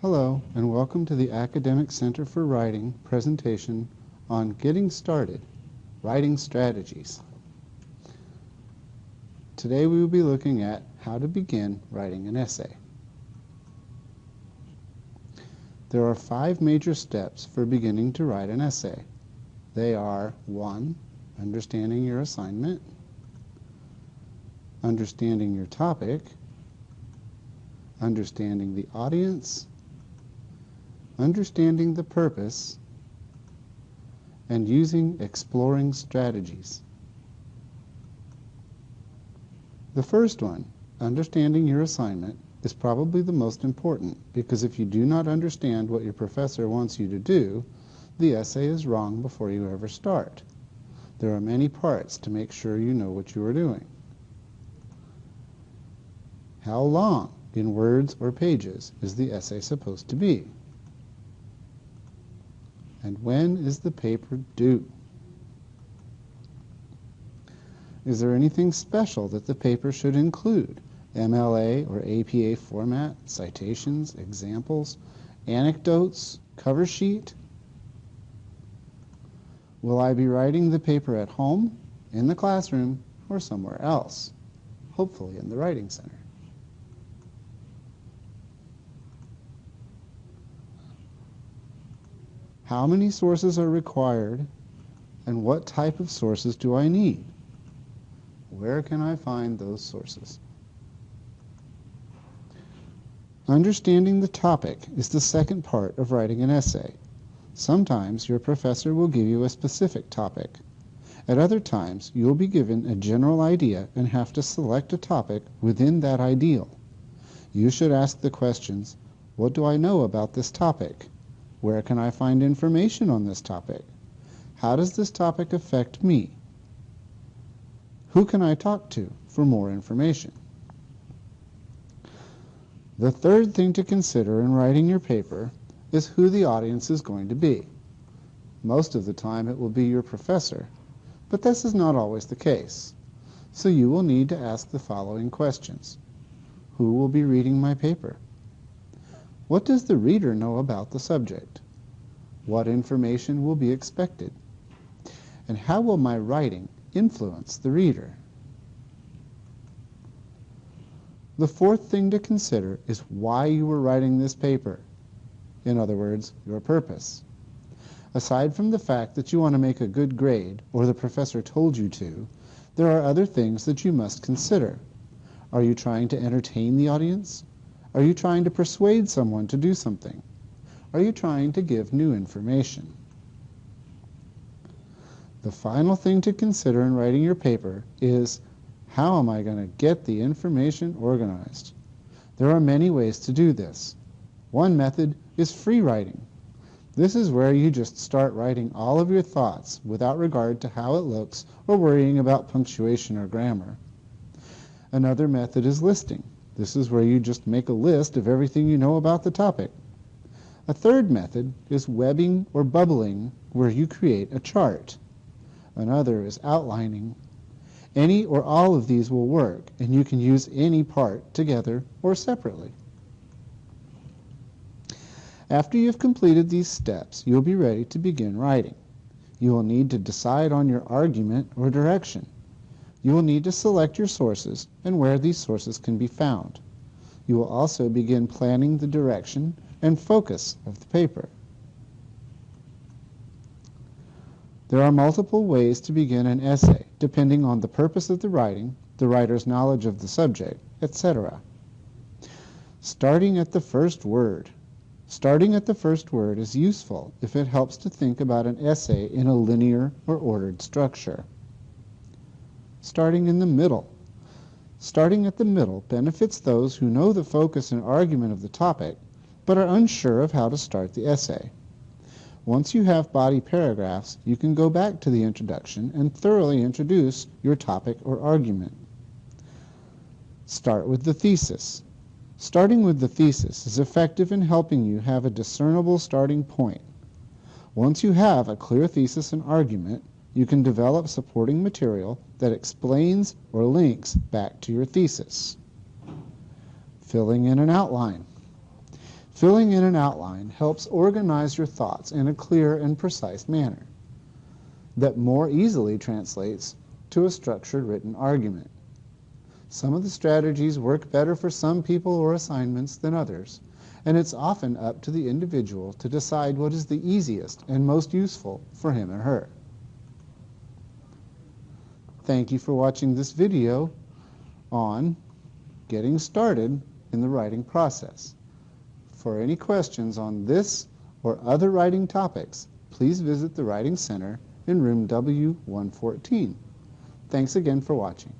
Hello, and welcome to the Academic Center for Writing presentation on Getting Started, Writing Strategies. Today we will be looking at how to begin writing an essay. There are 5 major steps for beginning to write an essay. They are 1. Understanding your assignment, understanding your topic, understanding the audience, understanding the purpose, and using exploring strategies. The first one, understanding your assignment, is probably the most important because if you do not understand what your professor wants you to do, the essay is wrong before you ever start. There are many parts to make sure you know what you are doing. How long, in words or pages, is the essay supposed to be? And when is the paper due? Is there anything special that the paper should include? MLA or APA format, citations, examples, anecdotes, cover sheet? Will I be writing the paper at home, in the classroom, or somewhere else? Hopefully in the Writing Center. How many sources are required, and what type of sources do I need? Where can I find those sources? Understanding the topic is the second part of writing an essay. Sometimes your professor will give you a specific topic. At other times, you will be given a general idea and have to select a topic within that ideal. You should ask the questions, what do I know about this topic? Where can I find information on this topic? How does this topic affect me? Who can I talk to for more information? The third thing to consider in writing your paper is who the audience is going to be. Most of the time it will be your professor, but this is not always the case. So you will need to ask the following questions. Who will be reading my paper? What does the reader know about the subject? What information will be expected? And how will my writing influence the reader? The fourth thing to consider is why you are writing this paper. In other words, your purpose. Aside from the fact that you want to make a good grade, or the professor told you to, there are other things that you must consider. Are you trying to entertain the audience? Are you trying to persuade someone to do something? Are you trying to give new information? The final thing to consider in writing your paper is, how am I going to get the information organized? There are many ways to do this. One method is free writing. This is where you just start writing all of your thoughts without regard to how it looks or worrying about punctuation or grammar. Another method is listing. This is where you just make a list of everything you know about the topic. A third method is webbing or bubbling, where you create a chart. Another is outlining. Any or all of these will work, and you can use any part together or separately. After you've completed these steps, you'll be ready to begin writing. You will need to decide on your argument or direction. You will need to select your sources and where these sources can be found. You will also begin planning the direction and focus of the paper. There are multiple ways to begin an essay, depending on the purpose of the writing, the writer's knowledge of the subject, etc. Starting at the first word. Starting at the first word is useful if it helps to think about an essay in a linear or ordered structure. Starting in the middle. Starting at the middle benefits those who know the focus and argument of the topic, but are unsure of how to start the essay. Once you have body paragraphs, you can go back to the introduction and thoroughly introduce your topic or argument. Start with the thesis. Starting with the thesis is effective in helping you have a discernible starting point. Once you have a clear thesis and argument, you can develop supporting material that explains or links back to your thesis. Filling in an outline. Filling in an outline helps organize your thoughts in a clear and precise manner that more easily translates to a structured written argument. Some of the strategies work better for some people or assignments than others, and it's often up to the individual to decide what is the easiest and most useful for him or her. Thank you for watching this video on getting started in the writing process. For any questions on this or other writing topics, please visit the Writing Center in room W114. Thanks again for watching.